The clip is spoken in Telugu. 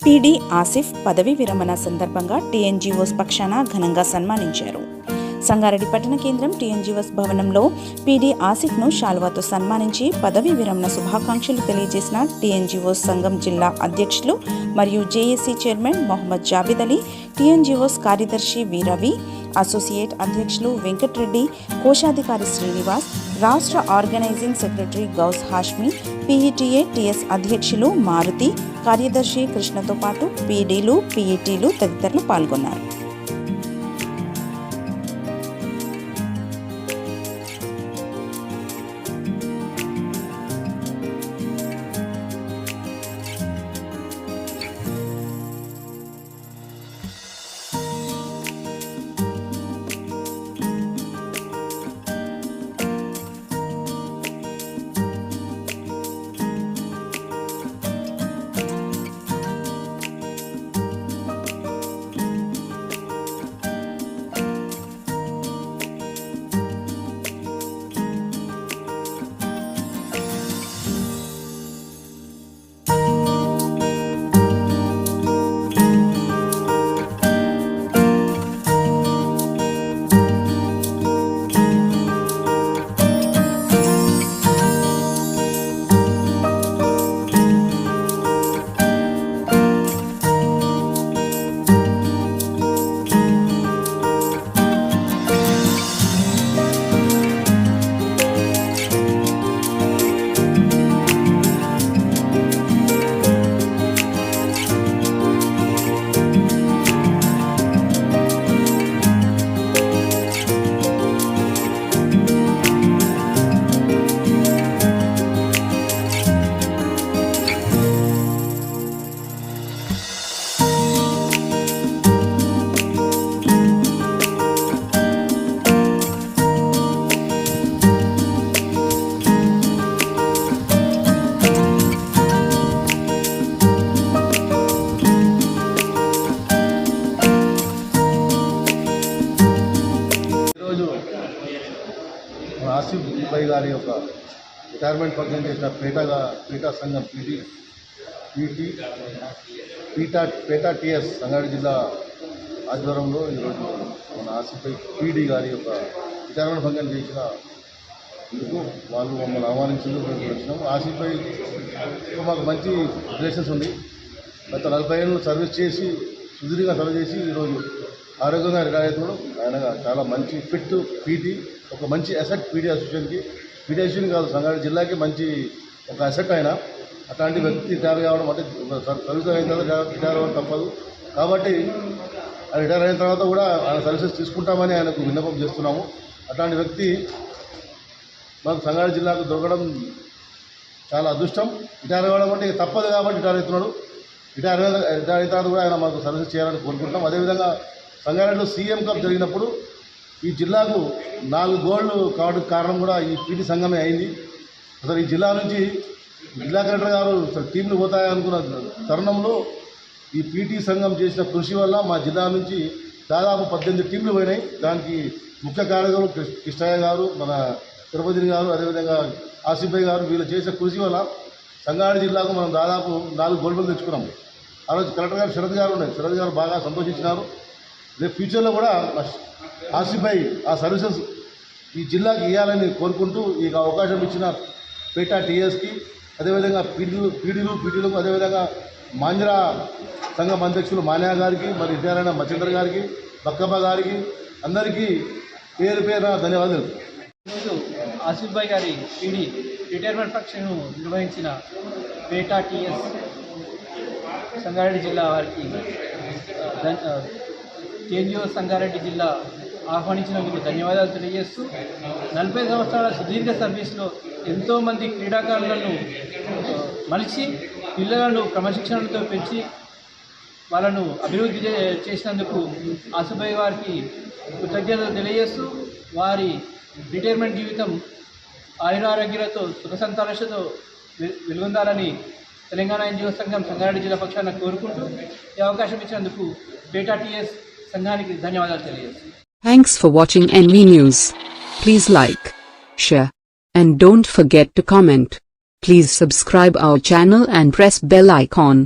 పీడీ ఆసిఫ్ పదవి విరమణ సందర్భంగా టీఎన్జీఓస్ పక్షాన ఘనంగా సన్మానించారు. సంగారెడ్డి పట్టణ కేంద్రం టీఎన్జీఓస్ భవనంలో పీడీ ఆసిఫ్ను శాల్వాతో సన్మానించి పదవి విరమణ శుభాకాంక్షలు తెలియజేసిన టీఎన్జీఓస్ సంఘం జిల్లా అధ్యక్షులు మరియు JAC chairman Mohammed Jabid Ali, TNGOs కార్యదర్శి వి రవి, అసోసియేట్ అధ్యక్షులు వెంకట్రెడ్డి, కోశాధికారి శ్రీనివాస్, రాష్ట్ర organising secretary Ghouse Hashmi, PETA TS అధ్యక్షులు మారుతి, కార్యదర్శి కృష్ణతో పాటు పీడీలు, పీఈటీలు తదితరులు పాల్గొన్నారు. ఆసిఫ్ భాయ్ గారి యొక్క రిటైర్మెంట్ ఫంక్షన్ చేసిన పేటా సంఘం పేటా టీఎస్ సంగారెడ్డి జిల్లా ఆధ్వర్యంలో ఈరోజు మన ఆసిఫ్ భాయ్ పీడీ గారి యొక్క రిటైర్మెంట్ ఫంక్షన్ చేసినందుకు వాళ్ళు మమ్మల్ని ఆహ్వానించేందుకు మేము వచ్చినాము. ఆసిఫ్ భాయ్ మాకు మంచి రిలేషన్స్ ఉంది. గత 40 ఏళ్ళు సర్వీస్ చేసి సుదీర్ఘంగా సర్వీస్ చేసి ఈరోజు ఆరోగ్యంగా రిటైర్ అవుతున్నాడు. ఆయన చాలా మంచి ఫిట్ పీటీ, ఒక మంచి అసెట్ పీడీ అసోసియేషన్ కాదు సంగారెడ్డి జిల్లాకి మంచి ఒక అసెట్. ఆయన అట్లాంటి వ్యక్తి రిటైర్ కావడం అంటే సర్వీస్ అయిన తర్వాత రిటైర్ అవ్వడం తప్పదు. కాబట్టి రిటైర్ అయిన తర్వాత కూడా ఆయన సర్వీసెస్ తీసుకుంటామని ఆయనకు విన్నపం చేస్తున్నాము. అట్లాంటి వ్యక్తి మాకు సంగారెడ్డి జిల్లాకు దొరకడం చాలా అదృష్టం. రిటైర్ అవ్వడం అంటే తప్పదు కాబట్టి రిటైర్ అవుతున్నాడు. రిటైర్ అయిన తర్వాత కూడా ఆయన మాకు సర్వీస్ చేయాలని కోరుకుంటున్నాం. అదేవిధంగా సంగారెడ్డిలో సీఎం కప్ జరిగినప్పుడు ఈ జిల్లాకు 4 గోల్డ్ కావడానికి కారణం కూడా ఈ పీటీ సంఘమే అయింది. అసలు ఈ జిల్లా నుంచి జిల్లా కలెక్టర్ గారు టీంలు పోతాయనుకున్న తరుణంలో ఈ పీటీ సంఘం చేసిన కృషి వల్ల మా జిల్లా నుంచి దాదాపు 18 టీంలు పోయినాయి. దానికి ముఖ్య కార్యదర్శులు కృష్ణయ్య గారు, మన తిరుపతి గారు, అదేవిధంగా ఆసిఫ్ భాయ్ గారు వీళ్ళు చేసిన కృషి వల్ల సంగారెడ్డి జిల్లాకు మనం దాదాపు 4 గోల్డ్ మెడల్ తెచ్చుకున్నాము. ఆ రోజు కలెక్టర్ గారు శరత్ గారు ఉన్నాయి. శరత్ గారు బాగా సంతోషించినారు. రేపు ఫ్యూచర్లో కూడా ఆసిఫ్ భాయ్ ఆ సర్వీసెస్ ఈ జిల్లాకి ఇవ్వాలని కోరుకుంటూ ఈ అవకాశం ఇచ్చిన పేటా టీఎస్కి, అదేవిధంగా పీడీలకు, అదేవిధంగా మాంజరా సంఘం అధ్యక్షులు మాన్యా గారికి, మరి రిటైర్ అయిన మచ్చింద్ర గారికి, బక్కమ్మ గారికి, అందరికీ పేరు ధన్యవాదాలు. ఈరోజు ఆసిఫ్ భాయ్ గారి పీడీ రిటైర్మెంట్ ఫంక్షన్ను నిర్వహించిన పేటా టీఎస్ సంగారెడ్డి జిల్లా వారికి టీఎన్జీఓ సంగారెడ్డి జిల్లా ఆహ్వానించినందుకు ధన్యవాదాలు తెలియజేస్తూ 40 సంవత్సరాల సుదీర్ఘ సర్వీస్లో ఎంతోమంది క్రీడాకారులను మలిచి పిల్లలను క్రమశిక్షణతో పెంచి వాళ్ళను అభివృద్ధి చేసినందుకు ఆసిఫ్ భాయ్ వారికి కృతజ్ఞతలు తెలియజేస్తూ వారి రిటైర్మెంట్ జీవితం ఆయురారోగ్యాలతో సుఖ సంతోషాలతో వెలుగొందాలని తెలంగాణ ఎన్జిఓ సంఘం సంగారెడ్డి జిల్లా పక్షాన కోరుకుంటూ ఈ అవకాశం ఇచ్చినందుకు పేటా టీఎస్ సంఘానికి ధన్యవాదాలు తెలియజేస్తున్నాను. Thanks for watching NV News. Please like, share, and don't forget to comment. Please subscribe our channel and press bell icon.